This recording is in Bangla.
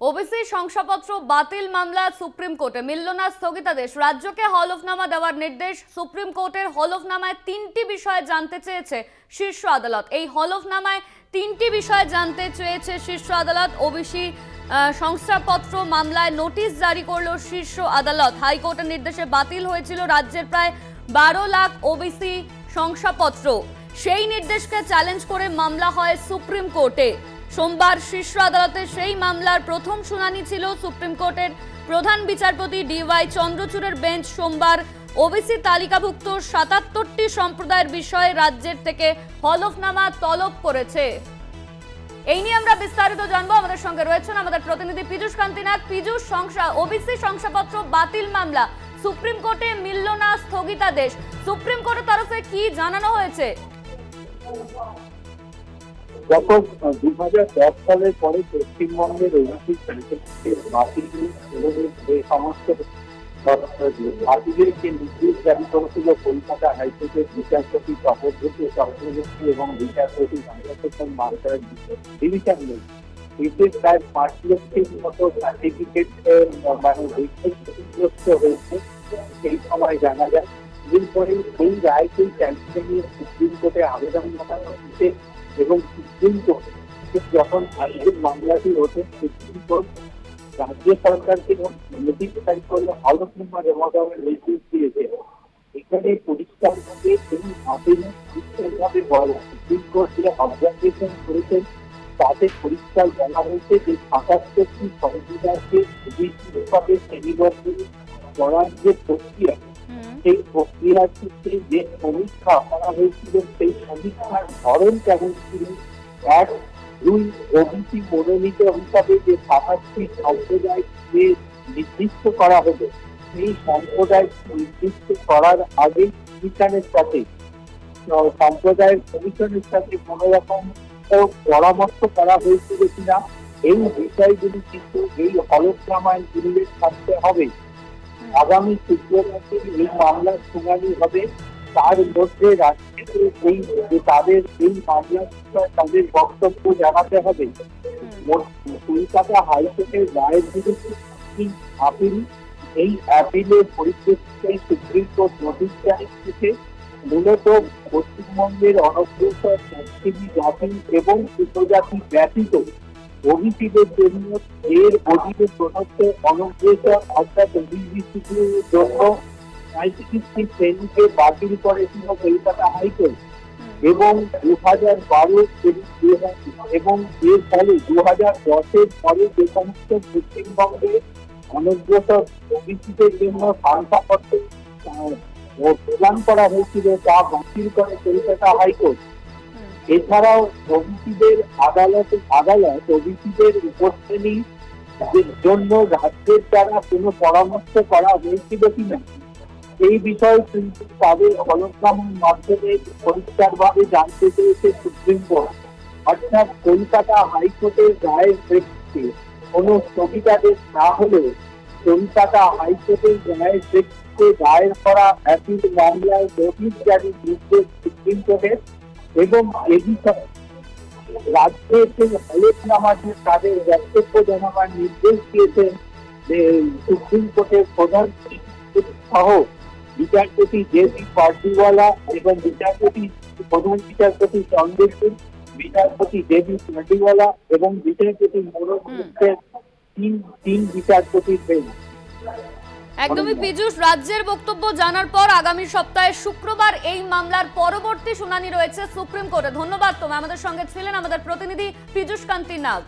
ওবিসি শংসাপত্র বাতিল মামলা সুপ্রিম কোর্টে মিলল না স্থগিতাদেশ। রাজ্যকে হলফনামা দেওয়ার নির্দেশ। সুপ্রিম কোর্টের হলফনামায় 3টি বিষয় জানতে চেয়েছে শীর্ষ আদালত। এই হলফনামায় 3টি বিষয় জানতে চেয়েছে শীর্ষ আদালত। ওবিসি শংসাপত্র মামলায় নোটিশ জারি করল শীর্ষ আদালত। হাইকোর্টের নির্দেশে বাতিল হয়েছিল রাজ্যের প্রায় 12 লাখ ওবিসি শংসাপত্র। সেই নির্দেশকে চ্যালেঞ্জ করে মামলা হয় সুপ্রিম কোর্টে। সোমবার শীর্ষ আদালতে সেই মামলার প্রথম শুনানি ছিল। সুপ্রিম কোর্টের প্রধান বিচারপতি ডিওয়াই চন্দ্রচূড়ের বেঞ্চ সোমবার ওবিসি তালিকাভুক্ত 77টি সম্প্রদায়ের বিষয়ে রাজ্যের থেকে হলফনামা তলব করেছে। এই নিয়ে আমরা বিস্তারিত জানবো। আমাদের সঙ্গে রয়েছেন আমাদের প্রতিনিধি পীযূষ কান্তি নাগ। পীযূষ, ওবিসি শংসাপত্র বাতিল মামলা সুপ্রিম কোর্টে মিলল না স্থগিতাদেশ। সুপ্রিম কোর্টের তরফে কি জানানো হয়েছে? গত 2010 সালের পরে পশ্চিমবঙ্গের ওবিসি বাতিল এবং যে সমস্ত বাতিলের যে নির্দেশ জারি করেছিল কলকাতা হাইকোর্টের বিচারপতি তপব্রত চক্রবর্তী এবং বিচারপতি চন্দ্রশেখর মালটার ডিভিশন বেঞ্চ, এতে প্রায় 5 লক্ষের মতো সার্টিফিকেট ক্ষতিগ্রস্ত হয়েছে সেই সময় জানা যায়। এরপরে এই রায়কে চ্যালেঞ্জ নিয়ে সুপ্রিম কোর্টে আবেদন জানানো হয়েছে এবং সুপ্রিম কোর্ট যখন আজকের মামলাটি ওঠে সুপ্রিম কোর্ট রাজ্য সরকারকে নোটিশ জারি করলে হলফনামা জমা দেওয়ার নির্দেশ দিয়েছে। এখানে পরিষ্কারভাবে এই আবেদন পরিষ্কারভাবে বলা সুপ্রিম কোর্ট যে অবজারভেশন করেছেন তাতে পরিষ্কার বলা হয়েছে যে 77টি সম্প্রদায়কে নির্দিষ্টভাবে শ্রেণীবদ্ধ করার যে প্রক্রিয়া, সেই প্রক্রিয়ার ক্ষেত্রে যে সমীক্ষা করা হয়েছিল সেই সমীক্ষার ধরন কেমন ছিল। 1, 2 ওবিসি মনোনীত হিসাবে যে 27টি সম্প্রদায়কে নির্দিষ্ট করা হবে, সেই সম্প্রদায় নির্দিষ্ট করার আগে কমিশনের সাথে সম্প্রদায়ের কমিশনের সাথে কোন রকম পরামর্শ করা হয়েছিল কিনা এই বিষয়গুলি কিন্তু এই হলফনামায় উল্লেখ থাকতে হবে। আগামী শুক্রবারে এই মামলার শুনানি হবে। তার মধ্যে রাজ্যকে তাদের এই মামলার তাদের বক্তব্য জানাতে হবে। কলকাতা হাইকোর্টের রায়ের বিরুদ্ধে আপিল, এই আপিলের পরিপ্রেক্ষিতে সুপ্রিম কোর্ট নোটিশ জারি করেছে। মূলত পশ্চিমবঙ্গের অনগ্রসর পশ্চিমী জাতি এবং উপজাতি ব্যতীত ওবিসিদের জন্য এর অধীনে প্রদত্ত অনগ্রসর অর্থাৎ ওবিসিদের জন্য 35টি শ্রেণীকে বাতিল করেছিল কলকাতা হাইকোর্ট এবং 2012 এবং এর ফলে 2010-এর পরে যে সমস্ত পশ্চিমবঙ্গে অনগ্রসর ওবিসিদের জন্য শংসাপত্র প্রদান করা হয়েছিল তা বাতিল করে কলকাতা হাইকোর্ট। এছাড়াও ওবিসিদের আদালত ওবিসিদের উপশ্রেণীর জন্য রাজ্যের দ্বারা কোনো পরামর্শ করা হয়েছিল কিনা এই বিষয়ে কিন্তু তাদের হলফনামার মাধ্যমে পরিষ্কারভাবে জানতে চেয়েছে সুপ্রিম কোর্ট। অর্থাৎ কলকাতা হাইকোর্টের রায়ের প্রেক্ষিতে কোনো স্থগিতাদেশ না হলেও কলকাতা হাইকোর্টের রায়ের প্রেক্ষিতে দায়ের করা অ্যাপিল মামলায় নোটিশ জারির নির্দেশ সুপ্রিম কোর্টের এবং এ বিষয়ে রাজ্যের যে হলফনামা যে তাদের বক্তব্য জানাবার নির্দেশ দিয়েছেন সুপ্রিম কোর্টের প্রধান সহ বিচারপতি জে.বি. পার্দিওয়ালা এবং প্রধান বিচারপতি চন্দ্রচূড়, বিচারপতি জে.বি. পার্দিওয়ালা এবং বিচারপতি মনোজ গুপ্তের তিন বিচারপতির বেঞ্চ। একদমই পীযূষ, রাজ্যের বক্তব্য জানার পর আগামী সপ্তাহে শুক্রবার এই মামলার পরবর্তী শুনানি রয়েছে সুপ্রিম কোর্টে। ধন্যবাদ তোমায়। আমাদের সঙ্গে ছিলেন আমাদের প্রতিনিধি পীযূষ কান্তি নাগ।